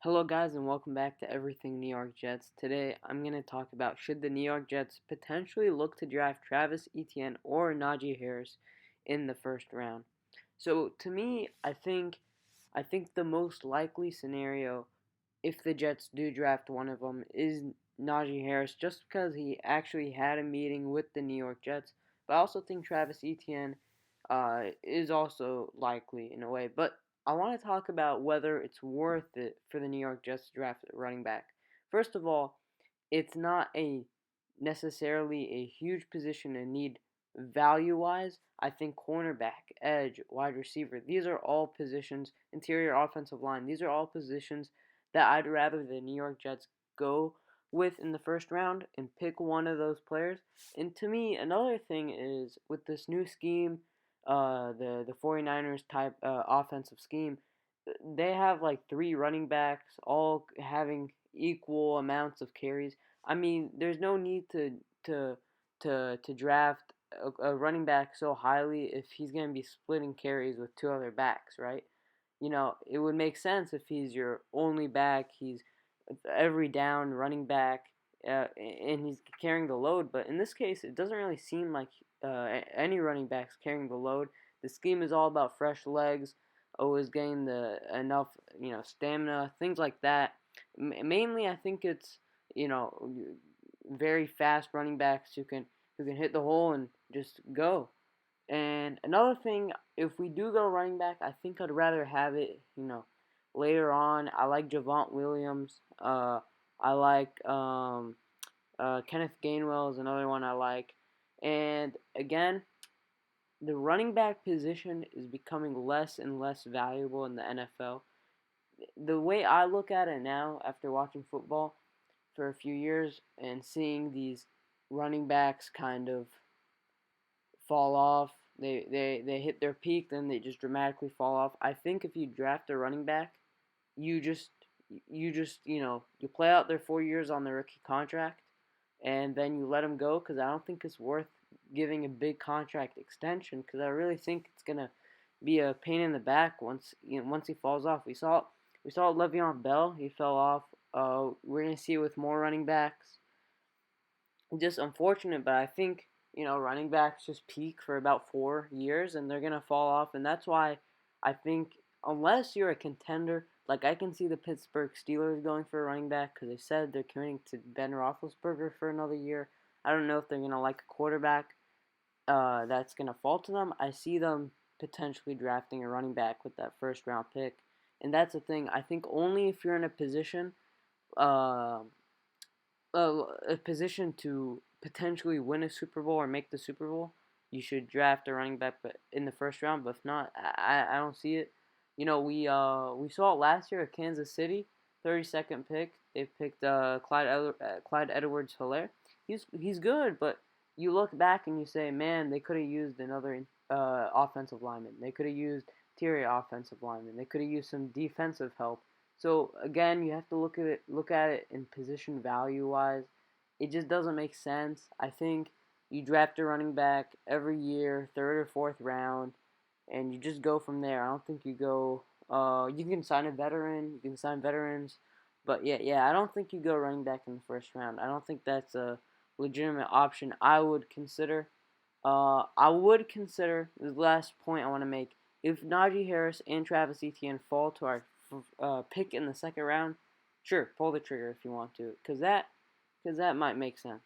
Hello guys and welcome back to Everything New York Jets. Today I'm going to talk about should the New York Jets potentially look to draft Travis Etienne or Najee Harris in the first round. So to me, I think the most likely scenario if the Jets do draft one of them is Najee Harris just because he actually had a meeting with the New York Jets. But I also think Travis Etienne is also likely in a way. But I want to talk about whether it's worth it for the New York Jets to draft a running back. First of all, it's not a necessarily a huge position in need value wise. I think cornerback, edge, wide receiver, these are all positions, interior offensive line, these are all positions that I'd rather the New York Jets go with in the first round and pick one of those players. And to me, another thing is with this new scheme, the 49ers type offensive scheme, they have like three running backs all having equal amounts of carries. I mean, there's no need to to draft a running back so highly if he's going to be splitting carries with two other backs, right? It would make sense if he's your only back, he's every down running back, and he's carrying the load. But in this case, it doesn't really seem like any running back's carrying the load. The scheme is all about fresh legs, always getting the enough, stamina, things like that. Mainly, I think it's you know very fast running backs who can hit the hole and just go. And another thing, if we do go running back, I think I'd rather have it, later on. I like Javont Williams. I like Kenneth Gainwell is another one I like. And again, the running back position is becoming less and less valuable in the NFL. The way I look at it now, after watching football for a few years and seeing these running backs kind of fall off. They hit their peak, then they just dramatically fall off. I think if you draft a running back, you just you play out their 4 years on the rookie contract, and then you let him go because I don't think it's worth giving a big contract extension because I really think it's gonna be a pain in the back once he falls off. We saw Le'Veon Bell, he fell off. We're gonna see it with more running backs. Just unfortunate, but I think running backs just peak for about 4 years and they're gonna fall off, and that's why I think unless you're a contender, like I can see the Pittsburgh Steelers going for a running back because they said they're committing to Ben Roethlisberger for another year. I don't know if they're gonna like a quarterback that's gonna fall to them. I see them potentially drafting a running back with that first round pick, and that's the thing. I think only if you're in a position. Uh, a position to potentially win a Super Bowl or make the Super Bowl, you should draft a running back, but in the first round. But if not, I don't see it. We saw it last year at Kansas City, 32nd pick. They picked Clyde Edwards-Helaire. He's good, but you look back and you say, man, they could have used another offensive lineman. They could have used interior offensive lineman. They could have used some defensive help. So again, you have to look at it in position value wise. It just doesn't make sense. I think you draft a running back every year, third or fourth round, and you just go from there. I don't think you go. You can sign a veteran. You can sign veterans, but yeah, I don't think you go running back in the first round. I don't think that's a legitimate option. I would consider. I would consider the last point I want to make. If Najee Harris and Travis Etienne fall to our pick in the second round, sure, pull the trigger if you want to, because that might make sense.